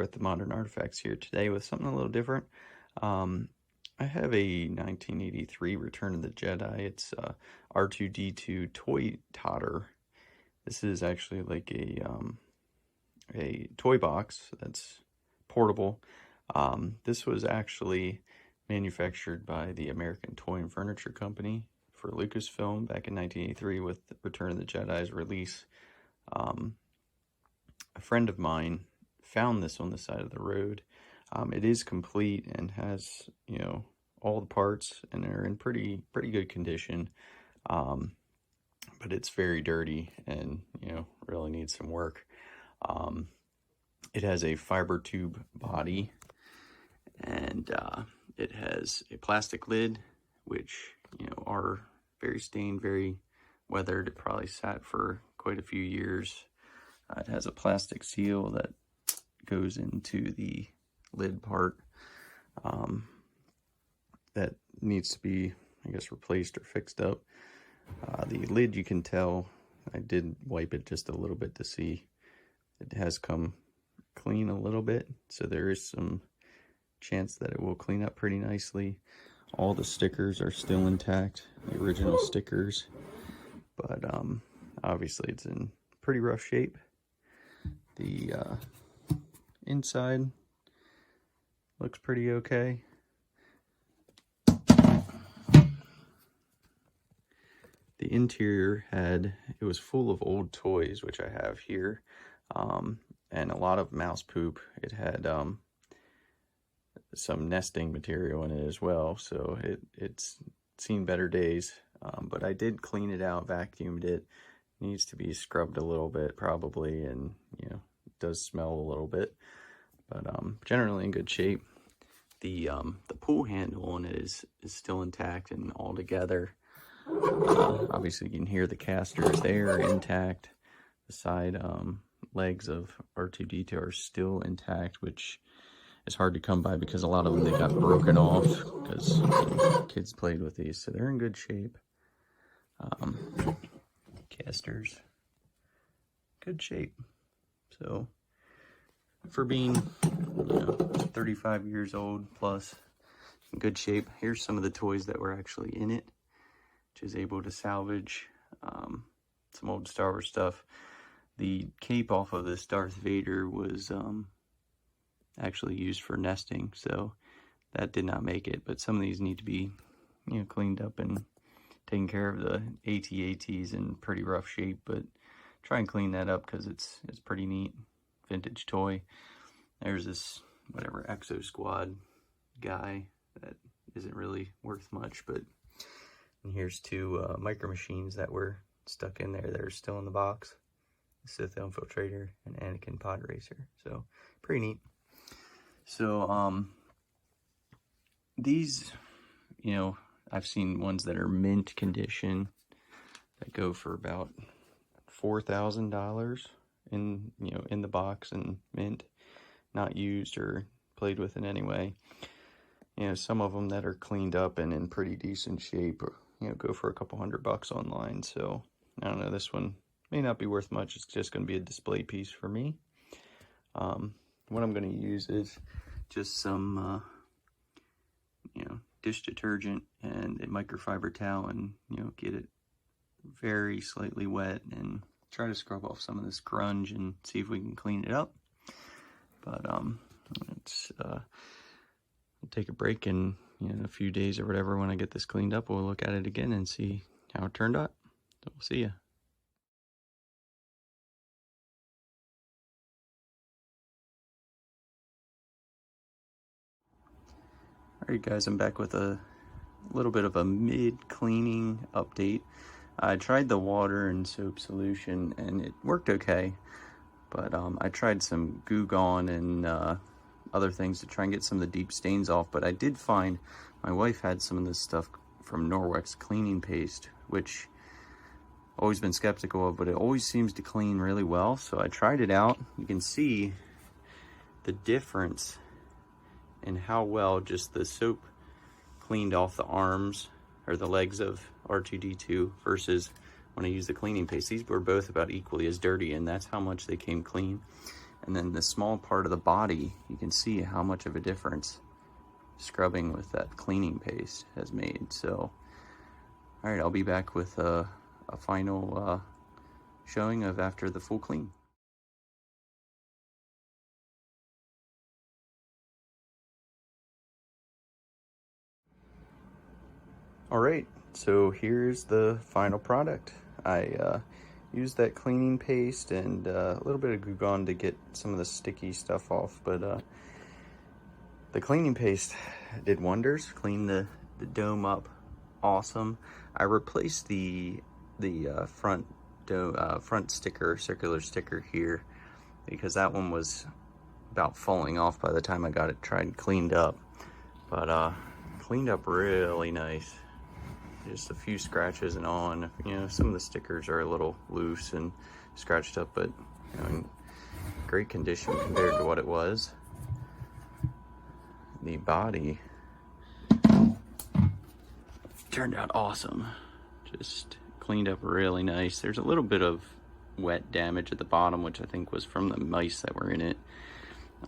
with the Modern Artifacts here today with something a little different. I have a 1983 Return of the Jedi. It's R2D2 toy Toter. This is actually like a toy box that's portable. This was actually manufactured by the American Toy and Furniture Company for Lucasfilm back in 1983 with Return of the Jedi's release. A friend of mine found this on the side of the road. It is complete and has, you know, all the parts, and they're in pretty good condition. But it's very dirty and, you know, really needs some work. It has a fiber tube body, and it has a plastic lid, which, you know, are very stained, very weathered. It probably sat for quite a few years. It has a plastic seal that goes into the lid part that needs to be, I guess, replaced or fixed up. The lid, you can tell, I did wipe it just a little bit to see. It has come clean a little bit, so there is some chance that it will clean up pretty nicely. All the stickers are still intact, the original stickers, but obviously it's in pretty rough shape. The inside looks pretty okay. The interior it was full of old toys, which I have here, and a lot of mouse poop. It had some nesting material in it as well, so it's seen better days. But I did clean it out, vacuumed it. Needs to be scrubbed a little bit probably, and, you know, it does smell a little bit, but generally in good shape. The pull handle on it is still intact and all together. Obviously you can hear the casters there intact. The side legs of R2D2 are still intact, which is hard to come by because a lot of them, they got broken off because, you know, kids played with these, so they're in good shape. Casters, good shape. So for being, you know, 35 years old plus, in good shape. Here's some of the toys that were actually in it, which is able to salvage some old Star Wars stuff. The cape off of this Darth Vader was actually used for nesting, so that did not make it. But some of these need to be, you know, cleaned up and taking care of. The AT-AT's in pretty rough shape, but try and clean that up because it's pretty neat vintage toy. There's this whatever Exo Squad guy that isn't really worth much, but and here's two micro machines that were stuck in there that are still in the box: the Sith Infiltrator and Anakin Pod Racer. So pretty neat. So these, you know, I've seen ones that are mint condition that go for about $4,000 in, you know, in the box and mint, not used or played with in any way. You know, some of them that are cleaned up and in pretty decent shape, or, you know, go for a couple $100 online. So I don't know, this one may not be worth much. It's just going to be a display piece for me. What I'm going to use is just some you know, dish detergent and a microfiber towel, and, you know, get it very slightly wet and try to scrub off some of this grunge and see if we can clean it up. But we'll take a break, and, you know, in a few days or whatever, when I get this cleaned up, we'll look at it again and see how it turned out. So we'll see ya. Alright guys, I'm back with a little bit of a mid-cleaning update. I tried the water and soap solution and it worked okay, but I tried some Goo Gone and other things to try and get some of the deep stains off. But I did find my wife had some of this stuff from Norwex cleaning paste, which I've always been skeptical of, but it always seems to clean really well. So I tried it out. You can see the difference in how well just the soap cleaned off the arms or the legs of R2D2 versus when I used the cleaning paste. These were both about equally as dirty, and that's how much they came clean. And then the small part of the body, you can see how much of a difference scrubbing with that cleaning paste has made. So, all right, I'll be back with a final showing of after the full clean. All right, so here's the final product. I used that cleaning paste and a little bit of Goo Gone to get some of the sticky stuff off, but the cleaning paste did wonders, cleaned the dome up awesome. I replaced the front sticker, circular sticker here, because that one was about falling off by the time I got it tried and cleaned up. But cleaned up really nice. Just a few scratches and all, and you know, some of the stickers are a little loose and scratched up, but you know, in great condition compared to what it was. The body turned out awesome. Just cleaned up really nice. There's a little bit of wet damage at the bottom, which I think was from the mice that were in it.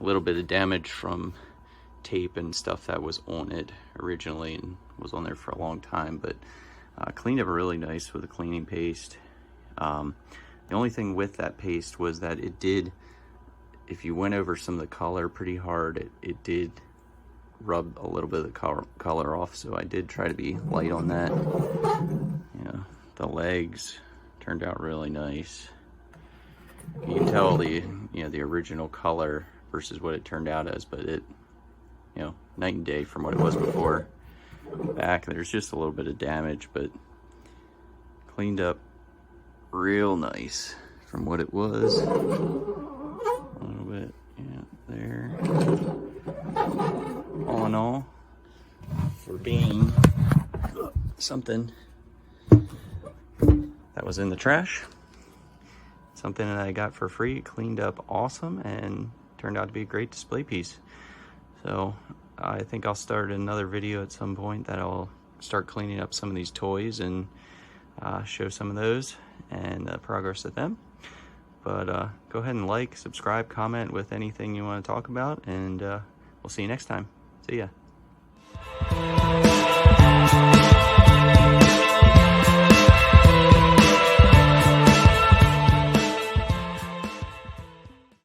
A little bit of damage from tape and stuff that was on it originally and was on there for a long time, but cleaned up really nice with the cleaning paste. The only thing with that paste was that it did, if you went over some of the color pretty hard, it did rub a little bit of the color off, so I did try to be light on that. Yeah, the legs turned out really nice. You can tell the original color versus what it turned out as, but it, you know, night and day from what it was before. Back there's just a little bit of damage, but cleaned up real nice from what it was. A little bit, yeah, there. All in all, for being something that was in the trash, something that I got for free, cleaned up awesome and turned out to be a great display piece. So I think I'll start another video at some point that I'll start cleaning up some of these toys and show some of those and the progress of them. But go ahead and like, subscribe, comment with anything you want to talk about, and we'll see you next time. See ya.